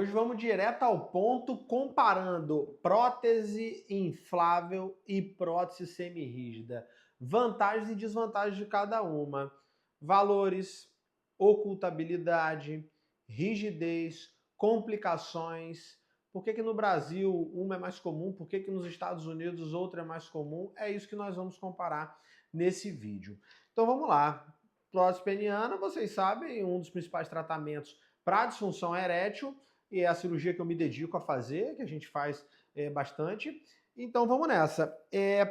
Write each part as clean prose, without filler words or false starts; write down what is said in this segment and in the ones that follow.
Hoje vamos direto ao ponto, comparando prótese inflável e prótese semirrígida. Vantagens e desvantagens de cada uma. Valores, ocultabilidade, rigidez, complicações. Por que no Brasil uma é mais comum? Por que nos Estados Unidos outra é mais comum? É isso que nós vamos comparar nesse vídeo. Então vamos lá. Prótese peniana, vocês sabem, um dos principais tratamentos para disfunção erétil, e é a cirurgia que eu me dedico a fazer, que a gente faz bastante. Então vamos nessa.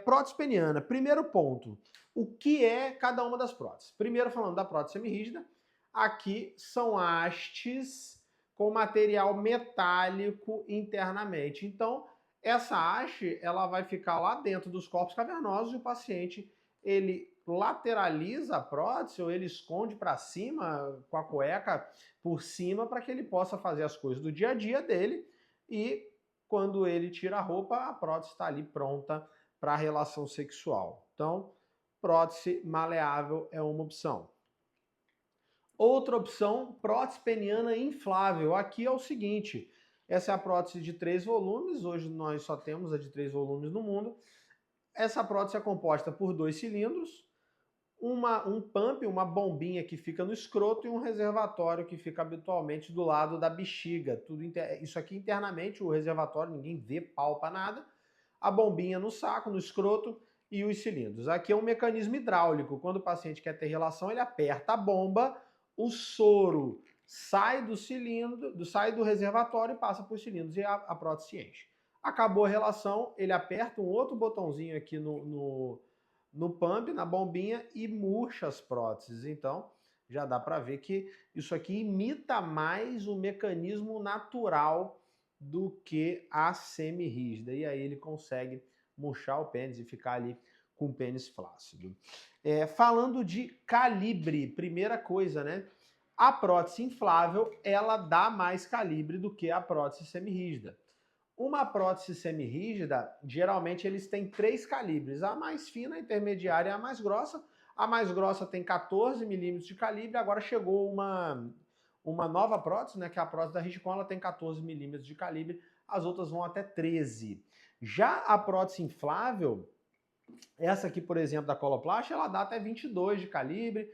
Prótese peniana, primeiro ponto. O que é cada uma das próteses? Primeiro falando da prótese semirrígida, aqui são hastes com material metálico internamente. Então, essa haste ela vai ficar lá dentro dos corpos cavernosos e o paciente ele lateraliza a prótese ou ele esconde para cima com a cueca por cima para que ele possa fazer as coisas do dia a dia dele e quando ele tira a roupa, a prótese está ali pronta para a relação sexual. Então, prótese maleável é uma opção. Outra opção, prótese peniana inflável. Aqui é o seguinte, essa é a prótese de 3 volumes, hoje nós só temos a de 3 volumes no mundo. Essa prótese é composta por 2 cilindros, um pump, uma bombinha que fica no escroto e um reservatório que fica habitualmente do lado da bexiga. Isso aqui internamente, o reservatório, ninguém vê, palpa nada. A bombinha no saco, no escroto e os cilindros. Aqui é um mecanismo hidráulico. Quando o paciente quer ter relação, ele aperta a bomba, o soro sai do cilindro, sai do reservatório e passa para os cilindros e a prótese se enche. Acabou a relação, ele aperta um outro botãozinho aqui no pump, na bombinha, e murcha as próteses. Então, já dá para ver que isso aqui imita mais o mecanismo natural do que a semirrígida. E aí ele consegue murchar o pênis e ficar ali com o pênis flácido. Falando de calibre, primeira coisa, né? A prótese inflável, ela dá mais calibre do que a prótese semirrígida. Uma prótese semirrígida, geralmente eles têm 3 calibres, a mais fina, a intermediária e a mais grossa. A mais grossa tem 14 milímetros de calibre, agora chegou uma nova prótese, né, que é a prótese da Ridgecon, ela tem 14 milímetros de calibre, as outras vão até 13. Já a prótese inflável, essa aqui, por exemplo, da Coloplast, ela dá até 22 de calibre,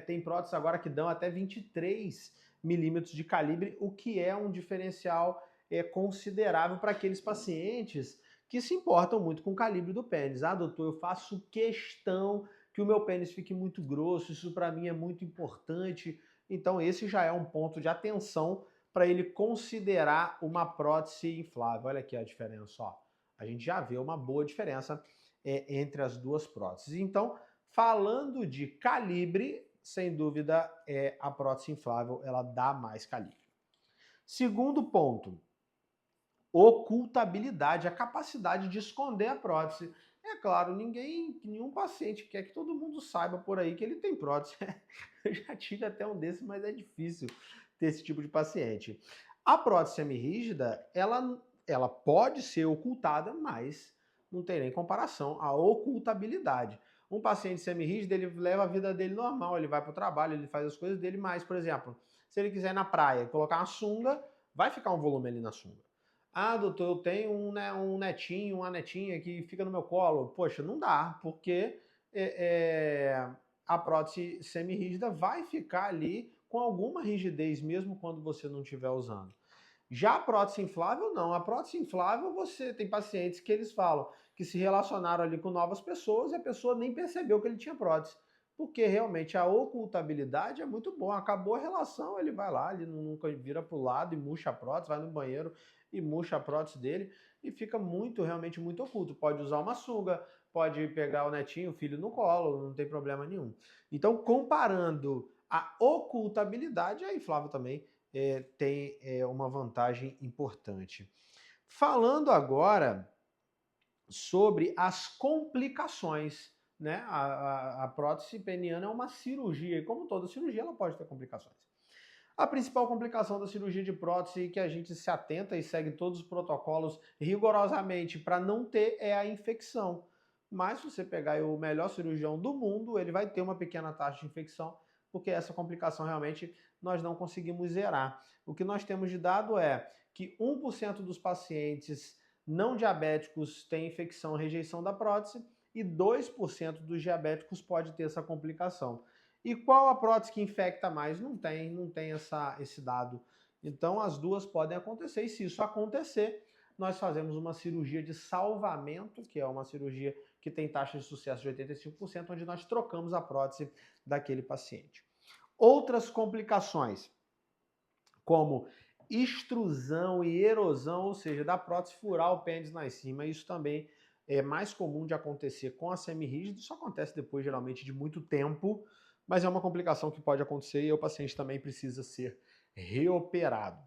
tem próteses agora que dão até 23 milímetros de calibre, o que é um diferencial considerável para aqueles pacientes que se importam muito com o calibre do pênis. Ah, doutor, eu faço questão que o meu pênis fique muito grosso, isso para mim é muito importante. Então esse já é um ponto de atenção para ele considerar uma prótese inflável. Olha aqui a diferença, ó. A gente já vê uma boa diferença entre as duas próteses. Então, falando de calibre, sem dúvida, a prótese inflável ela dá mais calibre. Segundo ponto, ocultabilidade, a capacidade de esconder a prótese. É claro, nenhum paciente quer que todo mundo saiba por aí que ele tem prótese. Eu já tive até um desses, mas é difícil ter esse tipo de paciente. A prótese semirrígida, ela pode ser ocultada, mas não tem nem comparação à ocultabilidade. Um paciente semirrígido, ele leva a vida dele normal, ele vai para o trabalho, ele faz as coisas dele, mas, por exemplo, se ele quiser ir na praia colocar uma sunga, vai ficar um volume ali na sunga. Ah, doutor, eu tenho um netinho, uma netinha que fica no meu colo. Poxa, não dá, porque a prótese semirrígida vai ficar ali com alguma rigidez, mesmo quando você não estiver usando. Já a prótese inflável, não. A prótese inflável, você tem pacientes que eles falam que se relacionaram ali com novas pessoas e a pessoa nem percebeu que ele tinha prótese. Porque realmente a ocultabilidade é muito boa. Acabou a relação, ele vai lá, ele nunca vira para o lado e murcha a prótese, vai no banheiro e murcha a prótese dele e fica realmente muito oculto. Pode usar uma sunga, pode pegar o netinho, o filho no colo, não tem problema nenhum. Então, comparando a ocultabilidade, a inflável também tem uma vantagem importante. Falando agora sobre as complicações, né? A prótese peniana é uma cirurgia e, como toda cirurgia, ela pode ter complicações. A principal complicação da cirurgia de prótese que a gente se atenta e segue todos os protocolos rigorosamente para não ter é a infecção. Mas se você pegar o melhor cirurgião do mundo, ele vai ter uma pequena taxa de infecção, porque essa complicação realmente nós não conseguimos zerar. O que nós temos de dado é que 1% dos pacientes não diabéticos têm infecção ou rejeição da prótese e 2% dos diabéticos pode ter essa complicação. E qual a prótese que infecta mais? Não tem esse dado. Então as duas podem acontecer, e se isso acontecer, nós fazemos uma cirurgia de salvamento, que é uma cirurgia que tem taxa de sucesso de 85%, onde nós trocamos a prótese daquele paciente. Outras complicações, como extrusão e erosão, ou seja, da prótese furar o pênis lá em cima, isso também é mais comum de acontecer com a semirrígida, isso acontece depois, geralmente, de muito tempo, mas é uma complicação que pode acontecer e o paciente também precisa ser reoperado.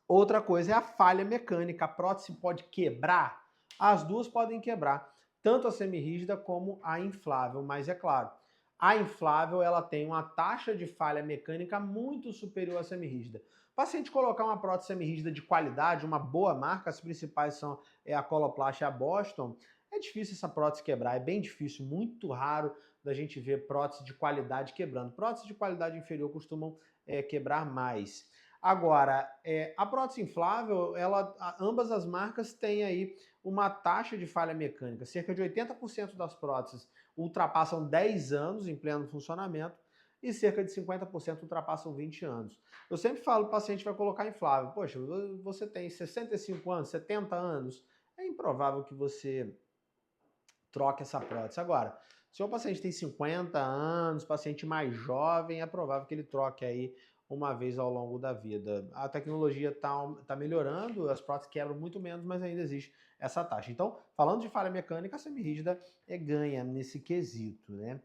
Outra coisa é a falha mecânica. A prótese pode quebrar? As duas podem quebrar, tanto a semirrígida como a inflável, mas é claro, a inflável ela tem uma taxa de falha mecânica muito superior à semirrígida. O paciente colocar uma prótese semirrígida de qualidade, uma boa marca, as principais são a Coloplast e a Boston, é difícil essa prótese quebrar, é bem difícil, muito raro da gente ver prótese de qualidade quebrando. Próteses de qualidade inferior costumam quebrar mais. Agora, a prótese inflável, ambas as marcas têm aí uma taxa de falha mecânica. Cerca de 80% das próteses ultrapassam 10 anos em pleno funcionamento e cerca de 50% ultrapassam 20 anos. Eu sempre falo, o paciente vai colocar inflável. Poxa, você tem 65 anos, 70 anos, é improvável que você troque essa prótese. Agora, se o paciente tem 50 anos, paciente mais jovem, é provável que ele troque aí uma vez ao longo da vida. A tecnologia tá melhorando, as próteses quebram muito menos, mas ainda existe essa taxa. Então, falando de falha mecânica, a semirrígida ganha nesse quesito, né?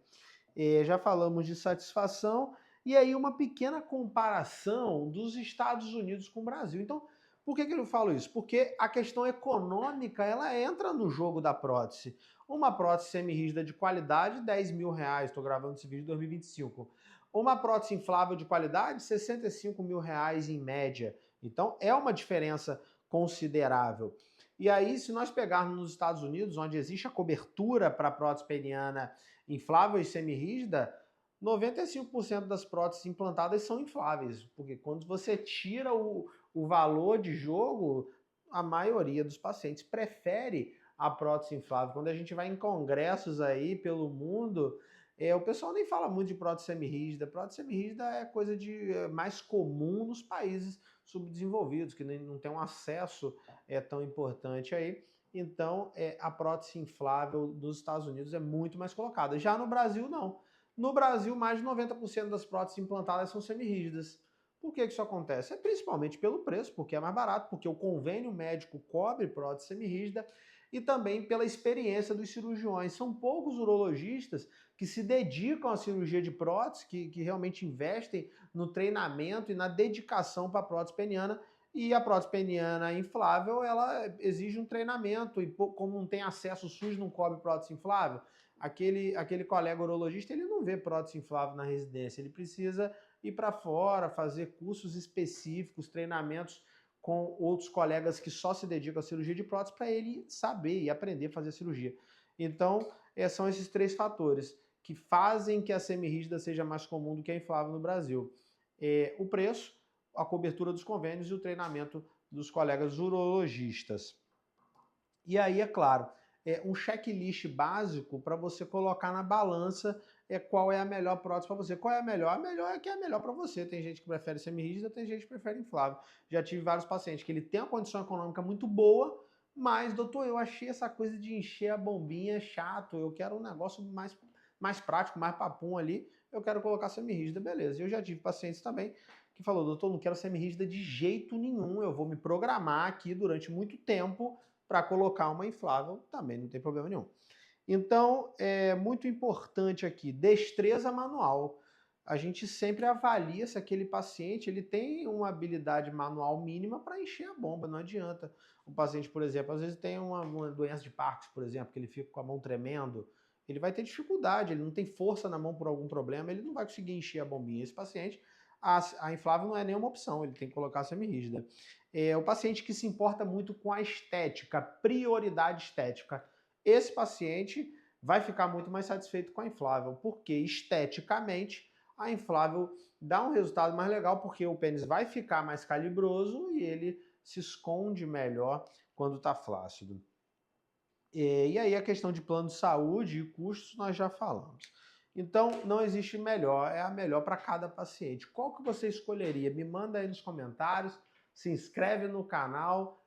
Já falamos de satisfação, e aí uma pequena comparação dos Estados Unidos com o Brasil. Então, por que eu falo isso? Porque a questão econômica, ela entra no jogo da prótese. Uma prótese semirrígida de qualidade, R$10.000. Estou gravando esse vídeo em 2025. Uma prótese inflável de qualidade, R$65.000 em média. Então, é uma diferença considerável. E aí, se nós pegarmos nos Estados Unidos, onde existe a cobertura para a prótese peniana inflável e semirrígida, 95% das próteses implantadas são infláveis, porque quando você tira o valor de jogo, a maioria dos pacientes prefere a prótese inflável. Quando a gente vai em congressos aí pelo mundo, o pessoal nem fala muito de prótese semirrígida. Prótese semirrígida é coisa mais comum nos países subdesenvolvidos, que não tem um acesso tão importante aí. Então, a prótese inflável dos Estados Unidos é muito mais colocada. Já no Brasil, não. No Brasil, mais de 90% das próteses implantadas são semirrígidas. Por que isso acontece? É principalmente pelo preço, porque é mais barato, porque o convênio médico cobre prótese semirrígida, e também pela experiência dos cirurgiões. São poucos urologistas que se dedicam à cirurgia de prótese, que realmente investem no treinamento e na dedicação para a prótese peniana. E a prótese peniana inflável, ela exige um treinamento, e como não tem acesso, o SUS não cobre prótese inflável, aquele colega urologista, ele não vê prótese inflável na residência, ele precisa ir para fora, fazer cursos específicos, treinamentos com outros colegas que só se dedicam à cirurgia de prótese para ele saber e aprender a fazer a cirurgia. Então, são esses três fatores que fazem que a semirrígida seja mais comum do que a inflável no Brasil. O preço, a cobertura dos convênios e o treinamento dos colegas urologistas. E aí, é claro, um checklist básico para você colocar na balança qual é a melhor prótese para você. Qual é a melhor? A melhor é que é a melhor para você. Tem gente que prefere semirrígida, tem gente que prefere inflável. Já tive vários pacientes que ele tem uma condição econômica muito boa, mas, doutor, eu achei essa coisa de encher a bombinha chato, eu quero um negócio mais prático, mais papum ali, eu quero colocar semirrígida, beleza. Eu já tive pacientes também que falou, doutor, não quero semirrígida de jeito nenhum, eu vou me programar aqui durante muito tempo para colocar uma inflável, também não tem problema nenhum. Então, é muito importante aqui, destreza manual. A gente sempre avalia se aquele paciente ele tem uma habilidade manual mínima para encher a bomba, não adianta. O paciente, por exemplo, às vezes tem uma doença de Parkinson, por exemplo, que ele fica com a mão tremendo, ele vai ter dificuldade, ele não tem força na mão por algum problema, ele não vai conseguir encher a bombinha. Esse paciente, a inflável não é nenhuma opção, ele tem que colocar a semirrígida. O paciente que se importa muito com a estética, prioridade estética, esse paciente vai ficar muito mais satisfeito com a inflável, porque esteticamente A inflável dá um resultado mais legal porque o pênis vai ficar mais calibroso e ele se esconde melhor quando está flácido. E aí a questão de plano de saúde e custos nós já falamos. Então não existe melhor, é a melhor para cada paciente. Qual que você escolheria? Me manda aí nos comentários, se inscreve no canal